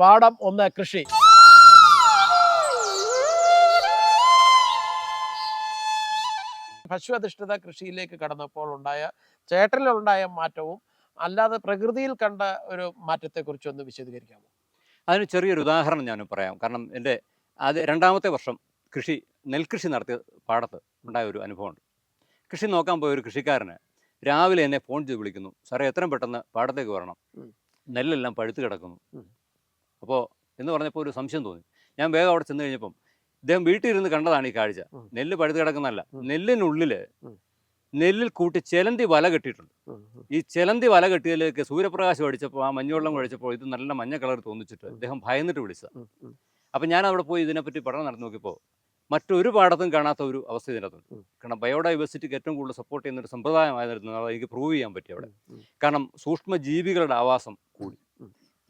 പാഠം 1 കൃഷി. പശു അധിഷ്ഠിത കൃഷിയിലേക്ക് കടന്നപ്പോൾ ചേട്ടനിലുണ്ടായ മാറ്റവും അല്ലാതെ പ്രകൃതിയിൽ കണ്ട ഒരു മാറ്റത്തെക്കുറിച്ചൊന്ന് വിശദീകരിക്കാമോ? അതിന് ചെറിയൊരു ഉദാഹരണം ഞാൻ പറയാം. കാരണം എൻ്റെ രണ്ടാമത്തെ വർഷം നെൽകൃഷി നടത്തിയ പാടത്ത് ഉണ്ടായ ഒരു അനുഭവമുണ്ട്. കൃഷി നോക്കാൻ പോയ ഒരു കൃഷിക്കാരന് രാവിലെ എന്നെ ഫോൺ ചെയ്ത് വിളിക്കുന്നു, സാറേ എത്രയും പെട്ടെന്ന് പാടത്തേക്ക് വരണം, നെല്ലെല്ലാം പഴുത്ത് കിടക്കുന്നു. അപ്പോൾ എന്ന് പറഞ്ഞപ്പോൾ ഒരു സംശയം തോന്നി. ഞാൻ വേഗം അവിടെ ചെന്ന് കഴിഞ്ഞപ്പം ഇദ്ദേഹം വീട്ടിലിരുന്ന് കണ്ടതാണ് ഈ കാഴ്ച. നെല്ല് പഴുത്ത് കിടക്കുന്നതല്ല, നെല്ലിൽ കൂട്ടി ചെലന്തി വല കെട്ടിയിട്ടുണ്ട്. ഈ ചെലന്തി വല കെട്ടിയതിലേക്ക് സൂര്യപ്രകാശം അടിച്ചപ്പോൾ, ആ മഞ്ഞുവെള്ളം കഴിച്ചപ്പോൾ ഇത് നല്ല മഞ്ഞ കളർ തോന്നിച്ചിട്ട് അദ്ദേഹം ഭയന്നിട്ട് വിളിച്ചതാണ്. അപ്പം ഞാൻ അവിടെ പോയി ഇതിനെപ്പറ്റി പഠനം നടത്തി നോക്കിയപ്പോൾ മറ്റൊരു പാടത്തും കാണാത്ത ഒരു അവസ്ഥ ഇതിനകത്തുണ്ട്. കാരണം ബയോഡൈവേഴ്സിറ്റിക്ക് ഏറ്റവും കൂടുതൽ സപ്പോർട്ട് ചെയ്യുന്ന ഒരു സമ്പ്രദായമായിരുന്നു എനിക്ക് പ്രൂവ് ചെയ്യാൻ പറ്റി അവിടെ. കാരണം സൂക്ഷ്മജീവികളുടെ ആവാസം കൂടി,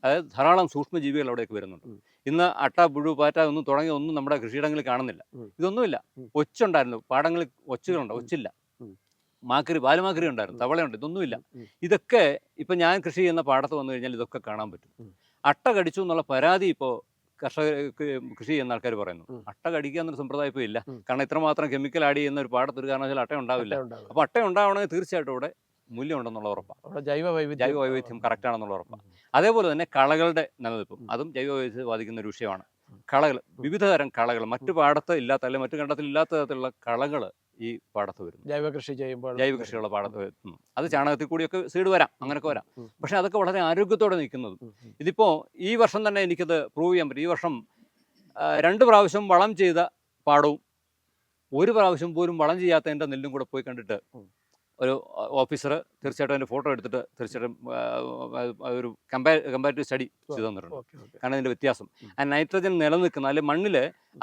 അതായത് ധാരാളം സൂക്ഷ്മജീവികൾ അവിടേക്ക് വരുന്നുണ്ട്. ഇന്ന് അട്ട, പുഴു, പാറ്റ ഒന്നും നമ്മുടെ കൃഷിയിടങ്ങളിൽ കാണുന്നില്ല. ഇതൊന്നുമില്ല. ഒച്ചുണ്ടായിരുന്നു, പാടങ്ങളിൽ ഒച്ചുകളുണ്ട്, ഒച്ചില്ല. പാലുമാക്രി ഉണ്ടായിരുന്നു, തവളയുണ്ട്, ഇതൊന്നുമില്ല. ഇതൊക്കെ ഇപ്പം ഞാൻ കൃഷി ചെയ്യുന്ന പാടത്ത് വന്നു കഴിഞ്ഞാൽ ഇതൊക്കെ കാണാൻ പറ്റും. അട്ട കടിച്ചു എന്നുള്ള പരാതി ഇപ്പോൾ കൃഷി ചെയ്യുന്ന ആൾക്കാർ പറയുന്നു. അട്ട കടിക്കുക എന്നൊരു സമ്പ്രദായം ഇപ്പോൾ ഇല്ല. കാരണം ഇത്രമാത്രം കെമിക്കൽ ആഡ് ചെയ്യുന്ന ഒരു പാടത്ത് ഒരു കാരണവശാലും അട്ട ഉണ്ടാവില്ല. അപ്പോൾ അട്ട ഉണ്ടാവണമെങ്കിൽ തീർച്ചയായിട്ടും ഇവിടെ മൂല്യം ഉണ്ടെന്നുള്ള ഉറപ്പാണ്, ജൈവ വൈവിധ്യം കറക്റ്റ് ആണെന്നുള്ള ഉറപ്പാണ്. അതേപോലെ തന്നെ കളകളുടെ നിലനിൽപ്പും അതും ജൈവ വൈവിധ്യത്തെ ബാധിക്കുന്ന ഒരു വിഷയമാണ്. കളകൾ, വിവിധ തരം കളകൾ, മറ്റു പാടത്ത് ഇല്ലാത്ത അല്ലെങ്കിൽ മറ്റു കണ്ടത്തിൽ ഇല്ലാത്ത തരത്തിലുള്ള കളകൾ ഈ പാടത്ത് വരുന്നു. ജൈവകൃഷിയുള്ള പാടത്ത് വരുന്നു. അത് ചാണകത്തിൽ കൂടിയൊക്കെ സീഡ് വരാം, അങ്ങനെയൊക്കെ വരാം. പക്ഷെ അതൊക്കെ വളരെ ആരോഗ്യത്തോടെ നിൽക്കുന്നതും. ഇതിപ്പോൾ ഈ വർഷം തന്നെ എനിക്കത് പ്രൂവ് ചെയ്യാൻ പറ്റും. ഈ വർഷം 2 പ്രാവശ്യം വളം ചെയ്ത പാടവും 1 പ്രാവശ്യം പോലും വളം ചെയ്യാത്ത എൻ്റെ നെല്ലും കൂടെ പോയി കണ്ടിട്ട് ഒരു ഓഫീസർ തീർച്ചയായിട്ടും അതിൻ്റെ ഫോട്ടോ എടുത്തിട്ട് തീർച്ചയായിട്ടും ഒരു കമ്പാരിറ്റീവ് സ്റ്റഡി ചെയ്തു തന്നിട്ടുണ്ട്. കാരണം ഇതിൻ്റെ വ്യത്യാസം, ആ നൈട്രജൻ നിലനിൽക്കുന്ന അല്ലെങ്കിൽ മണ്ണിൽ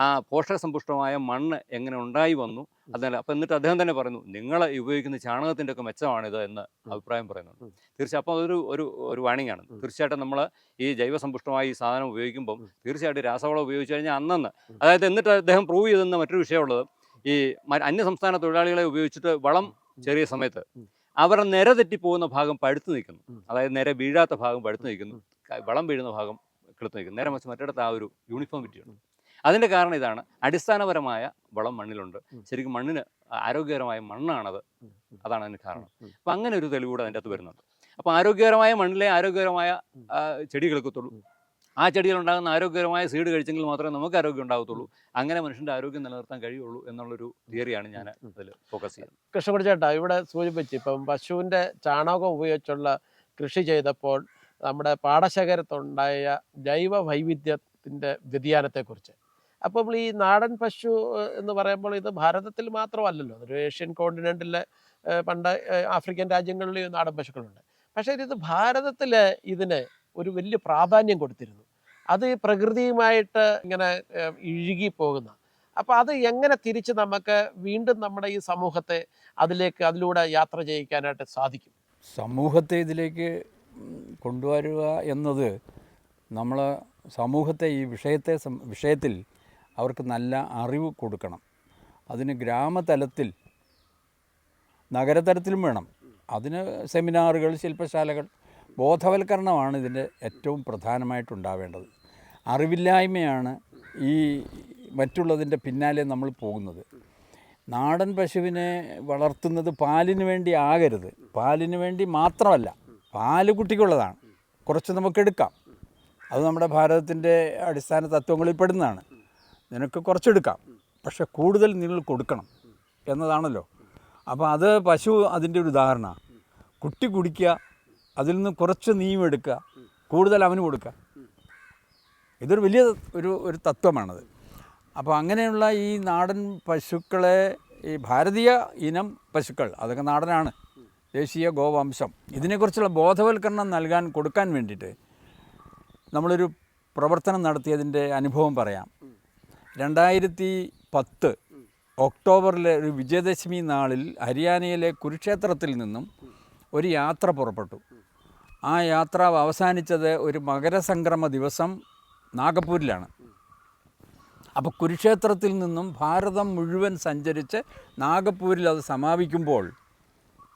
ആ പോഷകസമ്പുഷ്ടമായ മണ്ണ് എങ്ങനെ ഉണ്ടായി വന്നു അതല്ല. അപ്പം എന്നിട്ട് അദ്ദേഹം തന്നെ പറയുന്നു, നിങ്ങൾ ഉപയോഗിക്കുന്ന ചാണകത്തിൻ്റെ ഒക്കെ മെച്ചമാണിത് എന്ന് അഭിപ്രായം പറയുന്നുണ്ട്. തീർച്ചയായും അപ്പോൾ അതൊരു ഒരു വാണിംഗ് ആണ്. തീർച്ചയായിട്ടും നമ്മൾ ഈ ജൈവസമ്പുഷ്ടമായ ഈ സാധനം ഉപയോഗിക്കുമ്പം തീർച്ചയായിട്ടും രാസവളം ഉപയോഗിച്ച് കഴിഞ്ഞാൽ അന്നന്ന്, അതായത് എന്നിട്ട് അദ്ദേഹം പ്രൂവ് ചെയ്തെന്ന മറ്റൊരു വിഷയമുള്ളത്, ഈ അന്യസംസ്ഥാന തൊഴിലാളികളെ ഉപയോഗിച്ചിട്ട് വളം ചെറിയ സമയത്ത് അവർ നിര തെറ്റിപ്പോകുന്ന ഭാഗം പഴുത്ത് നിൽക്കുന്നു. അതായത് നിര വീഴാത്ത ഭാഗം പഴുത്ത് നിൽക്കുന്നു, വളം വീഴുന്ന ഭാഗം കിളുത്ത് നിൽക്കുന്നു. നേരെ മറിച്ച് മറ്റിടത്ത് ആ ഒരു യൂണിഫോമിറ്റി ഉണ്ട്. അതിൻ്റെ കാരണം ഇതാണ്, അടിസ്ഥാനപരമായ വളം മണ്ണിലുണ്ട്. ശരിക്കും മണ്ണിന് ആരോഗ്യകരമായ മണ്ണാണത്, അതാണ് അതിന് കാരണം. അപ്പം അങ്ങനെ ഒരു തെളിവൂടെ അതിൻ്റെ അകത്ത് വരുന്നുണ്ട്. അപ്പോൾ ആരോഗ്യകരമായ മണ്ണിലെ ആരോഗ്യകരമായ ചെടികൾക്കത്തുള്ളൂ. ആ ചെടികളുണ്ടാകുന്ന ആരോഗ്യകരമായ സീഡ് കഴിച്ചെങ്കിൽ മാത്രമേ നമുക്ക് ആരോഗ്യം ഉണ്ടാകത്തുള്ളൂ. അങ്ങനെ മനുഷ്യൻ്റെ ആരോഗ്യം നിലനിർത്താൻ കഴിയുള്ളൂ എന്നുള്ളൊരു തിയറിയാണ് ഞാൻ അതിൽ ഫോക്കസ് ചെയ്യുന്നത്. കൃഷ്ണകുടി ചേട്ടാ, ഇവിടെ സൂചിപ്പിച്ച് ഇപ്പം പശുവിൻ്റെ ചാണകം ഉപയോഗിച്ചുള്ള കൃഷി ചെയ്തപ്പോൾ നമ്മുടെ പാടശേഖരത്തുണ്ടായ ജൈവ വൈവിധ്യത്തിൻ്റെ വ്യതിയാനത്തെക്കുറിച്ച്. അപ്പം ഈ നാടൻ പശു എന്ന് പറയുമ്പോൾ ഇത് ഭാരതത്തിൽ മാത്രമല്ലല്ലോ, ഒരു ഏഷ്യൻ കോണ്ടിനെൻറ്റിലെ പണ്ട് ആഫ്രിക്കൻ രാജ്യങ്ങളിൽ നാടൻ പശുക്കളുണ്ട്. പക്ഷേ ഇത് ഭാരതത്തിൽ ഇതിന് ഒരു വലിയ പ്രാധാന്യം കൊടുത്തിരുന്നു. അത് പ്രകൃതിയുമായിട്ട് ഇങ്ങനെ ഇഴുകിപ്പോകുന്ന. അപ്പോൾ അത് എങ്ങനെ തിരിച്ച് നമുക്ക് വീണ്ടും നമ്മുടെ ഈ സമൂഹത്തെ അതിലൂടെ യാത്ര ചെയ്യിക്കാനായിട്ട് സാധിക്കും? സമൂഹത്തെ ഇതിലേക്ക് കൊണ്ടുവരിക എന്നത് നമ്മൾ സമൂഹത്തെ ഈ വിഷയത്തിൽ അവർക്ക് നല്ല അറിവ് കൊടുക്കണം. അതിന് ഗ്രാമതലത്തിൽ, നഗരതലത്തിലും വേണം. അതിന് സെമിനാറുകൾ, ശില്പശാലകൾ, ബോധവൽക്കരണമാണ് ഇതിൻ്റെ ഏറ്റവും പ്രധാനമായിട്ടുണ്ടാവേണ്ടത്. അറിവില്ലായ്മയാണ് ഈ മറ്റുള്ളതിൻ്റെ പിന്നാലെ നമ്മൾ പോകുന്നത്. നാടൻ പശുവിനെ വളർത്തുന്നത് പാലിന് വേണ്ടി ആകരുത്. പാലിന് വേണ്ടി മാത്രമല്ല, പാല് കുട്ടിക്കുള്ളതാണ്. കുറച്ച് നമുക്കെടുക്കാം, അത് നമ്മുടെ ഭാരതത്തിൻ്റെ അടിസ്ഥാന തത്വങ്ങളിൽ പെടുന്നതാണ്. നിനക്ക് കുറച്ചെടുക്കാം, പക്ഷെ കൂടുതൽ നിങ്ങൾ കൊടുക്കണം എന്നതാണല്ലോ. അപ്പോൾ അത് പശു അതിൻ്റെ ഒരു ഉദാഹരണമാണ്. കുട്ടി കുടിക്കുക, അതിൽ നിന്ന് കുറച്ച് നീയും എടുക്കുക, കൂടുതൽ അവന് കൊടുക്കുക. ഇതൊരു വലിയ ഒരു തത്വമാണത്. അപ്പോൾ അങ്ങനെയുള്ള ഈ നാടൻ പശുക്കളെ, ഈ ഭാരതീയ ഇനം പശുക്കൾ, അതൊക്കെ നാടനാണ്, ദേശീയ ഗോവംശം, ഇതിനെക്കുറിച്ചുള്ള ബോധവൽക്കരണം കൊടുക്കാൻ വേണ്ടിയിട്ട് നമ്മളൊരു പ്രവർത്തനം നടത്തിയതിൻ്റെ അനുഭവം പറയാം. 2010 ഒക്ടോബറിലെ ഒരു വിജയദശമി നാളിൽ ഹരിയാനയിലെ കുരുക്ഷേത്രത്തിൽ നിന്നും ഒരു യാത്ര പുറപ്പെട്ടു. ആ യാത്ര അവസാനിച്ചത് ഒരു മകരസംക്രമ ദിവസം നാഗപ്പൂരിലാണ്. അപ്പോൾ കുരുക്ഷേത്രത്തിൽ നിന്നും ഭാരതം മുഴുവൻ സഞ്ചരിച്ച് നാഗപ്പൂരിൽ അത് സമാപിക്കുമ്പോൾ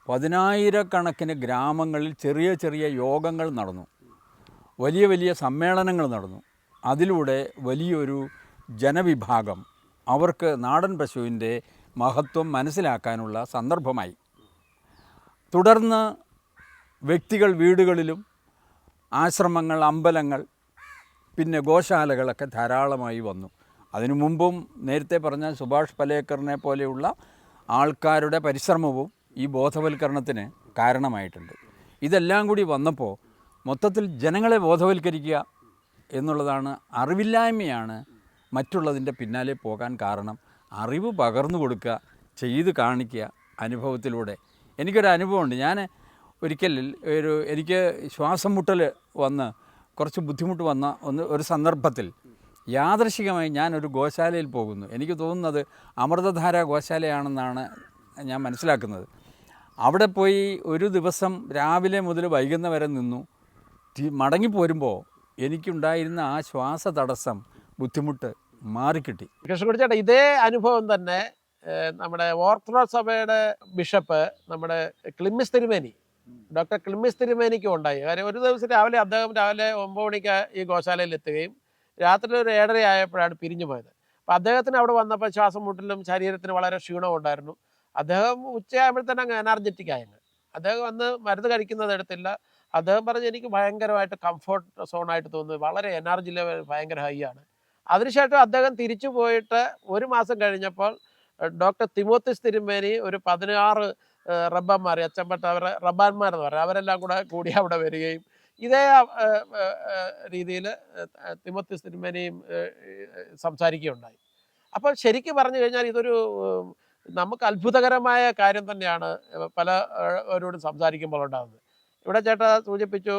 10,000 കണക്കിന് ഗ്രാമങ്ങളിൽ ചെറിയ ചെറിയ യോഗങ്ങൾ നടന്നു. വലിയ വലിയ സമ്മേളനങ്ങൾ നടന്നു. അതിലൂടെ വലിയൊരു ജനവിഭാഗം അവർക്ക് നാടൻ പശുവിൻ്റെ മഹത്വം മനസ്സിലാക്കാനുള്ള സന്ദർഭമായി. തുടർന്ന് വ്യക്തികൾ വീടുകളിലും ആശ്രമങ്ങൾ, അമ്പലങ്ങൾ, പിന്നെ ഗോശാലകളൊക്കെ ധാരാളമായി വന്നു. അതിനു മുമ്പും നേരത്തെ പറഞ്ഞ സുഭാഷ് പലേക്കറിനെ പോലെയുള്ള ആൾക്കാരുടെ പരിശ്രമവും ഈ ബോധവൽക്കരണത്തിന് കാരണമായിട്ടുണ്ട്. ഇതെല്ലാം കൂടി വന്നപ്പോൾ മൊത്തത്തിൽ ജനങ്ങളെ ബോധവൽക്കരിക്കുക എന്നുള്ളതാണ്, അറിവില്ലായ്മയാണ് മറ്റുള്ളതിൻ്റെ പിന്നാലെ പോകാൻ കാരണം. അറിവ് പകർന്നു കൊടുക്കുക, ചെയ്ത് കാണിക്കുക അനുഭവത്തിലൂടെ. എനിക്കൊരു അനുഭവമുണ്ട്. ഞാൻ ഒരിക്കൽ എനിക്ക് ശ്വാസം മുട്ടൽ വന്ന് കുറച്ച് ബുദ്ധിമുട്ട് വന്ന ഒരു സന്ദർഭത്തിൽ യാദൃശികമായി ഞാനൊരു ഗോശാലയിൽ പോകുന്നു. എനിക്ക് തോന്നുന്നത് അമൃതധാര ഗോശാലയാണെന്നാണ് ഞാൻ മനസ്സിലാക്കുന്നത്. അവിടെ പോയി ഒരു ദിവസം രാവിലെ മുതൽ വൈകുന്നേരം വരെ നിന്നു. മടങ്ങിപ്പോരുമ്പോൾ എനിക്കുണ്ടായിരുന്ന ആ ശ്വാസ തടസ്സം, ബുദ്ധിമുട്ട് മാറിക്കിട്ടി. കൃഷ്ണൻകുട്ടി ചേട്ടാ, ഇതേ അനുഭവം തന്നെ നമ്മുടെ ഓർത്തഡോക്സ് സഭയുടെ ബിഷപ്പ് നമ്മുടെ ക്ലിമ്മിസ് തിരുമേനി, ഡോക്ടർ ക്ലിമ്മിസ് തിരുമേനിക്കും ഉണ്ടായി. കാര്യം ഒരു ദിവസം അദ്ദേഹം രാവിലെ 9 മണിക്ക് ഈ ഗോശാലയിൽ എത്തുകയും രാത്രി ഒരു 7:30 ആയപ്പോഴാണ് പിരിഞ്ഞു പോയത്. അപ്പോൾ അദ്ദേഹത്തിന് അവിടെ വന്നപ്പോൾ ശ്വാസം മുട്ടലും ശരീരത്തിന് വളരെ ക്ഷീണവും ഉണ്ടായിരുന്നു. അദ്ദേഹം ഉച്ചയാകുമ്പോഴത്തേനും അങ്ങ് എനർജറ്റിക് ആയിരുന്നു. അദ്ദേഹം വന്ന് മരുന്ന് കഴിക്കുന്നത് എടുത്തില്ല. അദ്ദേഹം പറഞ്ഞ് എനിക്ക് ഭയങ്കരമായിട്ട് കംഫർട്ട് സോണായിട്ട് തോന്നുന്നു, വളരെ എനർജി ലെവൽ ഭയങ്കര ഹൈ ആണ്. അതിനുശേഷം അദ്ദേഹം തിരിച്ചു പോയിട്ട് 1 മാസം കഴിഞ്ഞപ്പോൾ ഡോക്ടർ തിമോത്തിസ് തിരുമേനി ഒരു 16 റബ്ബന്മാർ, അച്ചമ്പട്ട റബ്ബാന്മാരെന്ന് പറയാം, അവരെല്ലാം കൂടി അവിടെ വരികയും ഇതേ രീതിയിൽ തിമോത്തിസ് തിരുമേനിയും സംസാരിക്കുകയുണ്ടായി. അപ്പോൾ ശരിക്കും പറഞ്ഞു കഴിഞ്ഞാൽ ഇതൊരു നമുക്ക് അത്ഭുതകരമായ കാര്യം തന്നെയാണ് പലരോടും സംസാരിക്കുമ്പോൾ ഉണ്ടാകുന്നത്. ഇവിടെ ചേട്ടാ സൂചിപ്പിച്ചു,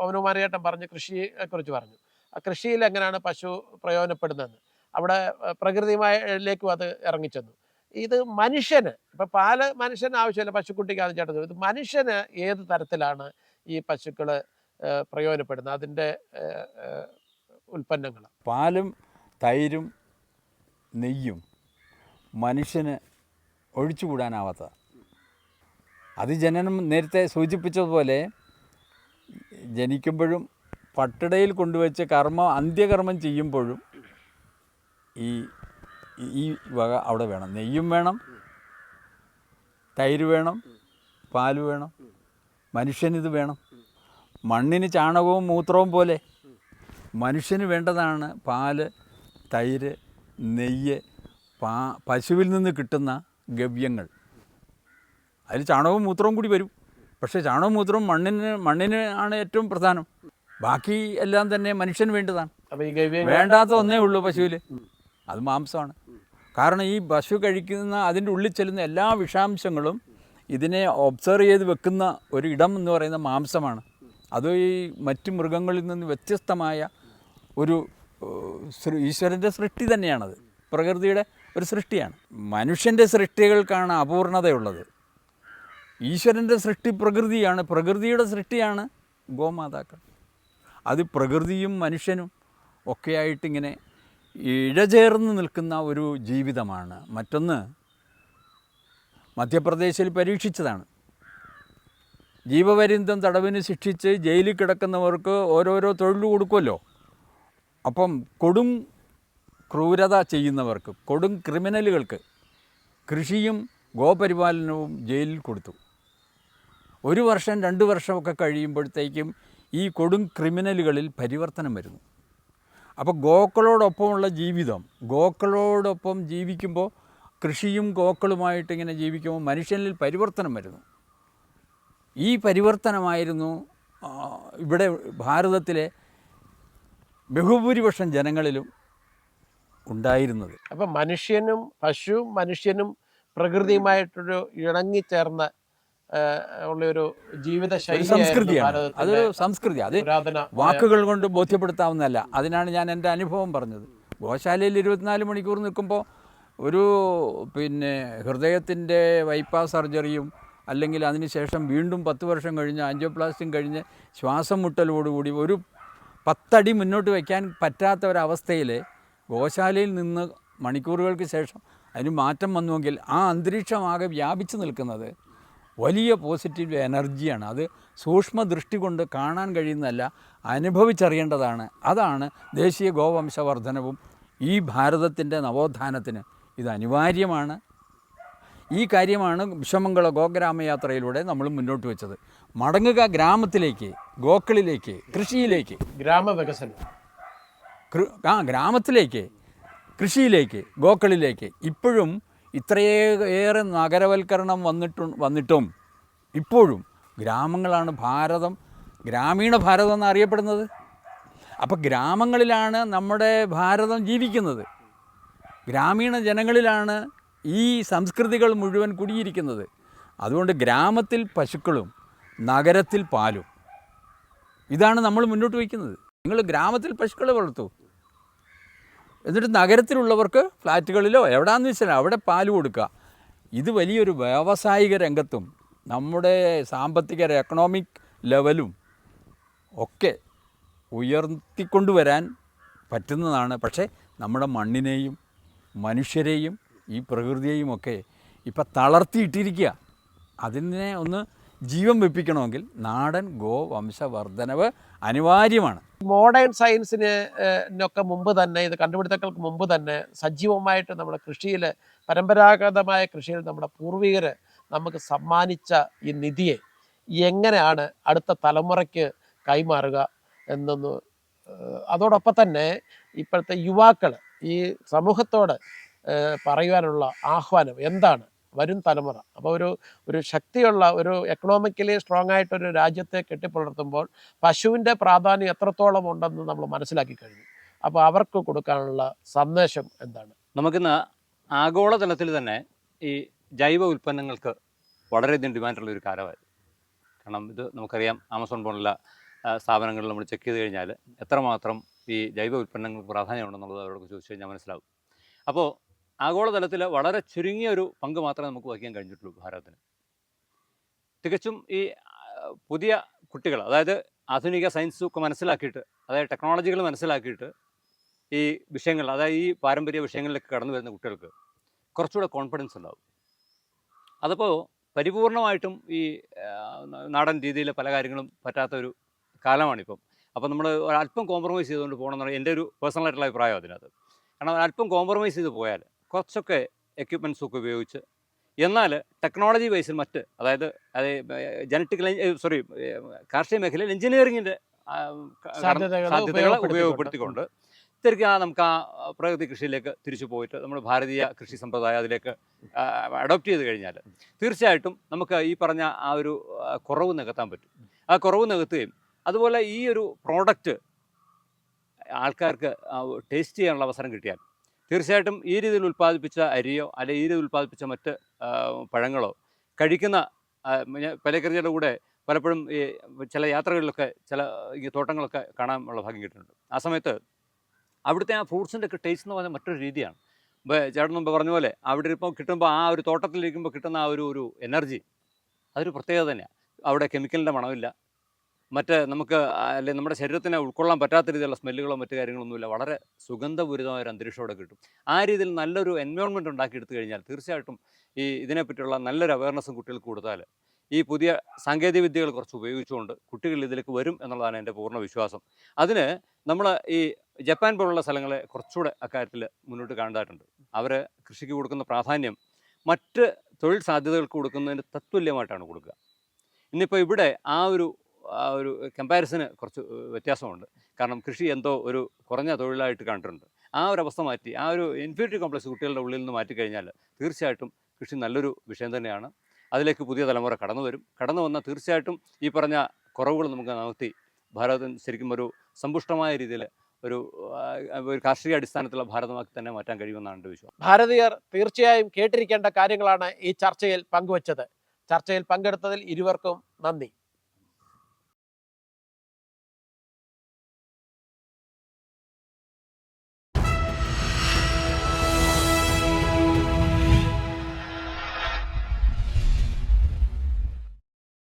ഓമനുമാരിയേട്ടൻ പറഞ്ഞു, കൃഷിയെക്കുറിച്ച് പറഞ്ഞു. ആ കൃഷിയിൽ എങ്ങനെയാണ് പശു പ്രയോജനപ്പെടുന്നതെന്ന്. അവിടെ പ്രകൃതിയിലേക്കും അത് ഇറങ്ങിച്ചെന്നു. ഇത് മനുഷ്യന് ഇപ്പം പാല് മനുഷ്യന് ആവശ്യമില്ല, പശുക്കുട്ടിക്കാണ് ചേട്ടൻ. ഇത് മനുഷ്യന് ഏത് തരത്തിലാണ് ഈ പശുക്കൾ പ്രയോജനപ്പെടുന്നത്, അതിൻ്റെ ഉൽപ്പന്നങ്ങൾ? പാലും തൈരും നെയ്യും മനുഷ്യന് ഒഴിച്ചുകൂടാനാവാത്ത, അത് ജനനം നേരത്തെ സൂചിപ്പിച്ചതുപോലെ ജനിക്കുമ്പോഴും പട്ടിടയിൽ കൊണ്ടുവച്ച് അന്ത്യകർമ്മം ചെയ്യുമ്പോഴും ഈ വക അവിടെ വേണം. നെയ്യും വേണം, തൈര് വേണം, പാല് വേണം, മനുഷ്യനിത് വേണം. മണ്ണിന് ചാണകവും മൂത്രവും പോലെ മനുഷ്യന് വേണ്ടതാണ് പാല്, തൈര്, നെയ്യ്, പശുവിൽ നിന്ന് കിട്ടുന്ന ഗവ്യങ്ങൾ. അതിൽ ചാണകവും മൂത്രവും കൂടി വരും. പക്ഷേ ചാണകവും മൂത്രവും മണ്ണിന് ആണ് ഏറ്റവും പ്രധാനം. ബാക്കി എല്ലാം തന്നെ മനുഷ്യന് വേണ്ടതാണ്. വേണ്ടാത്ത ഒന്നേ ഉള്ളൂ പശുവിൽ, അത് മാംസമാണ്. കാരണം ഈ പശു കഴിക്കുന്ന അതിൻ്റെ ഉള്ളിൽ ചെല്ലുന്ന എല്ലാ വിഷാംശങ്ങളും ഇതിനെ ഒബ്സർവ് ചെയ്ത് വെക്കുന്ന ഒരു ഇടം എന്ന് പറയുന്ന മാംസമാണ്. അത് ഈ മറ്റ് മൃഗങ്ങളിൽ നിന്ന് വ്യത്യസ്തമായ ഒരു ഈശ്വരൻ്റെ സൃഷ്ടി തന്നെയാണത്. പ്രകൃതിയുടെ ഒരു സൃഷ്ടിയാണ്. മനുഷ്യൻ്റെ സൃഷ്ടികൾക്കാണ് അപൂർണതയുള്ളത്. ഈശ്വരൻ്റെ സൃഷ്ടി പ്രകൃതിയാണ്, പ്രകൃതിയുടെ സൃഷ്ടിയാണ് ഗോമാതാക്കൾ. അത് പ്രകൃതിയും മനുഷ്യനും ഒക്കെയായിട്ടിങ്ങനെ ഇഴചേർന്ന് നിൽക്കുന്ന ഒരു ജീവിതമാണ്. മറ്റൊന്ന് മധ്യപ്രദേശിൽ പരീക്ഷിച്ചതാണ്. ജീവപര്യന്തം തടവിന് ശിക്ഷിച്ച് ജയിലിൽ കിടക്കുന്നവർക്ക് ഓരോരോ തൊഴിൽ കൊടുക്കുമല്ലോ. അപ്പം കൊടും ക്രൂരത ചെയ്യുന്നവർക്ക്, കൊടും ക്രിമിനലുകൾക്ക് കൃഷിയും ഗോപരിപാലനവും ജയിലിൽ കൊടുത്തു. 1 വർഷം 2 വർഷമൊക്കെ കഴിയുമ്പോഴത്തേക്കും ഈ കൊടും ക്രിമിനലുകളിൽ പരിവർത്തനം വരുന്നു. അപ്പോൾ ഗോക്കളോടൊപ്പമുള്ള ജീവിതം, ഗോക്കളോടൊപ്പം ജീവിക്കുമ്പോൾ, കൃഷിയും ഗോക്കളുമായിട്ടിങ്ങനെ ജീവിക്കുമ്പോൾ മനുഷ്യനിൽ പരിവർത്തനം വരുന്നു. ഈ പരിവർത്തനമായിരുന്നു ഇവിടെ ഭാരതത്തിലെ ബഹുഭൂരിപക്ഷം ജനങ്ങളിലും ഉണ്ടായിരുന്നത്. അപ്പം മനുഷ്യനും പ്രകൃതിയുമായിട്ടൊരു ഇണങ്ങിച്ചേർന്ന ഉള്ളൊരു ജീവിത സംസ്കൃതിയാണ്. അതൊരു സംസ്കൃതി. അത് വാക്കുകൾ കൊണ്ട് ബോധ്യപ്പെടുത്താവുന്നതല്ല. അതിനാണ് ഞാൻ എൻ്റെ അനുഭവം പറഞ്ഞത്. ഗോശാലയിൽ 24 മണിക്കൂർ നിൽക്കുമ്പോൾ ഒരു ഹൃദയത്തിൻ്റെ ബൈപ്പാസ് സർജറിയും അല്ലെങ്കിൽ അതിനുശേഷം വീണ്ടും 10 വർഷം കഴിഞ്ഞ് ആൻജിയോപ്ലാസ്റ്റിയും കഴിഞ്ഞ് ശ്വാസം മുട്ടലോടുകൂടി ഒരു 10 അടി മുന്നോട്ട് വയ്ക്കാൻ പറ്റാത്ത ഒരവസ്ഥയിൽ ഗോശാലയിൽ നിന്ന് മണിക്കൂറുകൾക്ക് ശേഷം അതിന് മാറ്റം വന്നുവെങ്കിൽ ആ അന്തരീക്ഷമാകെ വ്യാപിച്ചു നിൽക്കുന്നത് വലിയ പോസിറ്റീവ് എനർജിയാണ്. അത് സൂക്ഷ്മ ദൃഷ്ടി കൊണ്ട് കാണാൻ കഴിയുന്നതല്ല, അനുഭവിച്ചറിയേണ്ടതാണ്. അതാണ് ദേശീയ ഗോവംശവർദ്ധനവും ഈ ഭാരതത്തിൻ്റെ നവോത്ഥാനത്തിന് ഇത് അനിവാര്യമാണ്. ഈ കാര്യമാണ് വിശ്വമംഗള ഗോഗ്രാമയാത്രയിലൂടെ നമ്മൾ മുന്നോട്ട് വെച്ചത്. മടങ്ങുക ഗ്രാമത്തിലേക്ക്, ഗോക്കളിലേക്ക്, കൃഷിയിലേക്ക്, ഗ്രാമവികസനം, ഗ്രാമത്തിലേക്ക്, കൃഷിയിലേക്ക്, ഗോക്കളിലേക്ക്. ഇപ്പോഴും ഇത്രയേറെ നഗരവൽക്കരണം വന്നിട്ടും ഇപ്പോഴും ഗ്രാമങ്ങളാണ് ഭാരതം, ഗ്രാമീണ ഭാരതം എന്നറിയപ്പെടുന്നത്. അപ്പോൾ ഗ്രാമങ്ങളിലാണ് നമ്മുടെ ഭാരതം ജീവിക്കുന്നത്. ഗ്രാമീണ ജനങ്ങളിലാണ് ഈ സംസ്കൃതികൾ മുഴുവൻ കുടിയിരിക്കുന്നത്. അതുകൊണ്ട് ഗ്രാമത്തിൽ പശുക്കളും നഗരത്തിൽ പാലും, ഇതാണ് നമ്മൾ മുന്നോട്ട് വയ്ക്കുന്നത്. നിങ്ങൾ ഗ്രാമത്തിൽ പശുക്കളെ വളർത്തൂ, എന്നിട്ട് നഗരത്തിലുള്ളവർക്ക് ഫ്ലാറ്റുകളിലോ എവിടെയാണെന്ന് വെച്ചാൽ അവിടെ പാല് കൊടുക്കുക. ഇത് വലിയൊരു വ്യാവസായിക രംഗത്തും നമ്മുടെ സാമ്പത്തിക എക്കണോമിക് ലെവലും ഒക്കെ ഉയർത്തിക്കൊണ്ടുവരാൻ പറ്റുന്നതാണ്. പക്ഷേ നമ്മുടെ മണ്ണിനെയും മനുഷ്യരെയും ഈ പ്രകൃതിയെയും ഒക്കെ ഇപ്പം തളർത്തിയിട്ടിരിക്കുക. അതിനെ ഒന്ന് ജീവൻ വെപ്പിക്കണമെങ്കിൽ നാടൻ ഗോവംശവർദ്ധനവ് അനിവാര്യമാണ്. മോഡേൺ സയൻസിനൊക്കെ മുമ്പ് തന്നെ, ഇത് കണ്ടുപിടുത്തങ്ങൾക്ക് മുമ്പ് തന്നെ സജീവമായിട്ട് നമ്മുടെ കൃഷിയിൽ, പരമ്പരാഗതമായ കൃഷിയിൽ നമ്മുടെ പൂർവികർ നമുക്ക് സമ്മാനിച്ച ഈ നിധിയെ എങ്ങനെയാണ് അടുത്ത തലമുറയ്ക്ക് കൈമാറുക എന്നൊന്ന്, അതോടൊപ്പം തന്നെ ഇപ്പോഴത്തെ യുവാക്കൾ ഈ സമൂഹത്തോട് പറയുവാനുള്ള ആഹ്വാനം എന്താണ്? വരും തലമുറ അപ്പോൾ ഒരു ശക്തിയുള്ള, ഒരു എക്കണോമിക്കലി സ്ട്രോങ് ആയിട്ടൊരു രാജ്യത്തെ കെട്ടിപ്പുലർത്തുമ്പോൾ പശുവിൻ്റെ പ്രാധാന്യം എത്രത്തോളം ഉണ്ടെന്ന് നമ്മൾ മനസ്സിലാക്കി കഴിഞ്ഞു. അപ്പോൾ അവർക്ക് കൊടുക്കാനുള്ള സന്ദേശം എന്താണ്? നമുക്കിന്ന് ആഗോളതലത്തിൽ തന്നെ ഈ ജൈവ ഉൽപ്പന്നങ്ങൾക്ക് വളരെയധികം ഡിമാൻഡുള്ള ഒരു കാലമായി. കാരണം ഇത് നമുക്കറിയാം, ആമസോൺ പോലുള്ള സ്ഥാപനങ്ങളിൽ നമ്മൾ ചെക്ക് ചെയ്ത് കഴിഞ്ഞാൽ എത്രമാത്രം ഈ ജൈവ ഉൽപ്പന്നങ്ങൾക്ക് പ്രാധാന്യമുണ്ടെന്നുള്ളത് അവരോട് ചോദിച്ചു കഴിഞ്ഞാൽ മനസ്സിലാവും. അപ്പോൾ ആഗോളതലത്തിൽ വളരെ ചുരുങ്ങിയ ഒരു പങ്ക് മാത്രമേ നമുക്ക് വഹിക്കാൻ കഴിഞ്ഞിട്ടുള്ളൂ ഭാരതത്തിന്. തികച്ചും ഈ പുതിയ കുട്ടികൾ, അതായത് ആധുനിക സയൻസൊക്കെ മനസ്സിലാക്കിയിട്ട്, അതായത് ടെക്നോളജികൾ മനസ്സിലാക്കിയിട്ട് ഈ വിഷയങ്ങൾ, അതായത് ഈ പാരമ്പര്യ വിഷയങ്ങളിലേക്ക് കടന്നു വരുന്ന കുട്ടികൾക്ക് കുറച്ചുകൂടെ കോൺഫിഡൻസ് ഉണ്ടാവും. അതപ്പോൾ പരിപൂർണമായിട്ടും ഈ നാടൻ രീതിയിൽ പല കാര്യങ്ങളും പറ്റാത്തൊരു കാലമാണിപ്പം. അപ്പോൾ നമ്മൾ ഒരല്പം കോംപ്രമൈസ് ചെയ്തുകൊണ്ട് പോകണമെന്ന് പറഞ്ഞാൽ എൻ്റെ ഒരു പേഴ്സണലായിട്ടുള്ള അഭിപ്രായം അതിനകത്ത്. കാരണം ഒരല്പം കോംപ്രമൈസ് ചെയ്ത് പോയാൽ കുറച്ചൊക്കെ എക്യുപ്മെൻറ്റ്സൊക്കെ ഉപയോഗിച്ച്, എന്നാൽ ടെക്നോളജി വൈസിൽ മറ്റ്, അതായത് ജനറ്റിക്കൽ കാർഷിക മേഖലയിൽ എഞ്ചിനീയറിങ്ങിൻ്റെ സാധ്യതകളെ ഉപയോഗപ്പെടുത്തിക്കൊണ്ട് തിരികെ നമുക്ക് ആ പ്രകൃതി കൃഷിയിലേക്ക് തിരിച്ചു പോയിട്ട് നമ്മൾ ഭാരതീയ കൃഷി സമ്പ്രദായം അതിലേക്ക് അഡോപ്റ്റ് ചെയ്ത് കഴിഞ്ഞാൽ തീർച്ചയായിട്ടും നമുക്ക് ഈ പറഞ്ഞ ആ ഒരു കുറവ് നികത്താൻ പറ്റും. ആ കുറവ് നികത്തുകയും അതുപോലെ ഈ ഒരു പ്രോഡക്റ്റ് ആൾക്കാർക്ക് ടേസ്റ്റ് ചെയ്യാനുള്ള അവസരം കിട്ടിയാൽ തീർച്ചയായിട്ടും ഈ രീതിയിൽ ഉൽപ്പാദിപ്പിച്ച അരിയോ അല്ലെങ്കിൽ ഈ രീതിയിൽ ഉൽപ്പാദിപ്പിച്ച മറ്റ് പഴങ്ങളോ കഴിക്കുന്ന പലചരക്കുകളുടെ കൂടെ പലപ്പോഴും ഈ ചില യാത്രകളിലൊക്കെ ചില ഈ തോട്ടങ്ങളൊക്കെ കാണാനുള്ള ഭാഗ്യം കിട്ടുന്നുണ്ട്. ആ സമയത്ത് അവിടുത്തെ ആ ഫ്രൂട്ട്സിൻ്റെ ഒക്കെ ടേസ്റ്റ് എന്ന് പറഞ്ഞാൽ മറ്റൊരു രീതിയാണ്. ചേട്ടൻ മുമ്പ് പറഞ്ഞ പോലെ അവിടെ ഇപ്പോൾ കിട്ടുമ്പോൾ ആ ഒരു തോട്ടത്തിലിരിക്കുമ്പോൾ കിട്ടുന്ന ആ ഒരു എനർജി അതൊരു പ്രത്യേകത തന്നെയാണ്. അവിടെ കെമിക്കലിൻ്റെ മണമില്ല, മറ്റ് നമുക്ക് അല്ലെങ്കിൽ നമ്മുടെ ശരീരത്തിന് ഉൾക്കൊള്ളാൻ പറ്റാത്ത രീതിയിലുള്ള സ്മെല്ലുകളോ മറ്റു കാര്യങ്ങളൊന്നുമില്ല. വളരെ സുഗന്ധപൂരിതമായ ഒരു അന്തരീക്ഷം അവിടെ കിട്ടും. ആ രീതിയിൽ നല്ലൊരു എൻവയോൺമെൻറ്റ് ഉണ്ടാക്കിയെടുത്തു കഴിഞ്ഞാൽ തീർച്ചയായിട്ടും ഈ ഇതിനെപ്പറ്റിയുള്ള നല്ലൊരു അവയർനെസ്സും കുട്ടികൾക്ക് കൊടുത്താൽ ഈ പുതിയ സാങ്കേതിക വിദ്യകൾ കുറച്ച് ഉപയോഗിച്ചുകൊണ്ട് കുട്ടികൾ ഇതിലേക്ക് വരും എന്നുള്ളതാണ് എൻ്റെ പൂർണ്ണ വിശ്വാസം. അതിന് നമ്മൾ ഈ ജപ്പാൻ പോലുള്ള സ്ഥലങ്ങളെ കുറച്ചുകൂടെ അക്കാര്യത്തിൽ മുന്നോട്ട് കാണേണ്ടതായിട്ടുണ്ട്. അവർ കൃഷിക്ക് കൊടുക്കുന്ന പ്രാധാന്യം മറ്റ് തൊഴിൽ സാധ്യതകൾക്ക് കൊടുക്കുന്നതിന് തത്തുല്യമായിട്ടാണ് കൊടുക്കുക. ഇന്നിപ്പോൾ ഇവിടെ ആ ഒരു കമ്പാരിസന് കുറച്ച് വ്യത്യാസമുണ്ട്. കാരണം കൃഷി എന്തോ ഒരു കുറഞ്ഞ തൊഴിലായിട്ട് കണ്ടിട്ടുണ്ട്. ആ ഒരു അവസ്ഥ മാറ്റി, ആ ഒരു ഇൻഫീരിയർ കോംപ്ലക്സ് കുട്ടികളുടെ ഉള്ളിൽ നിന്ന് മാറ്റിക്കഴിഞ്ഞാൽ തീർച്ചയായിട്ടും കൃഷി നല്ലൊരു വിഷയം തന്നെയാണ്. അതിലേക്ക് പുതിയ തലമുറ കടന്നു വരും. കടന്നു വന്നാൽ തീർച്ചയായിട്ടും ഈ പറഞ്ഞ കുറവുകൾ നമുക്ക് നികത്തി ഭാരതം ശരിക്കും ഒരു സമ്പുഷ്ടമായ രീതിയിൽ ഒരു കാർഷിക അടിസ്ഥാനത്തിലുള്ള ഭാരതമാക്കി തന്നെ മാറ്റാൻ കഴിയുമെന്നാണ് എൻ്റെ വിശ്വാസം. ഭാരതീയർ തീർച്ചയായും കേട്ടിരിക്കേണ്ട കാര്യങ്ങളാണ് ഈ ചർച്ചയിൽ പങ്കുവച്ചത്. ചർച്ചയിൽ പങ്കെടുത്തതിൽ ഇരുവർക്കും നന്ദി.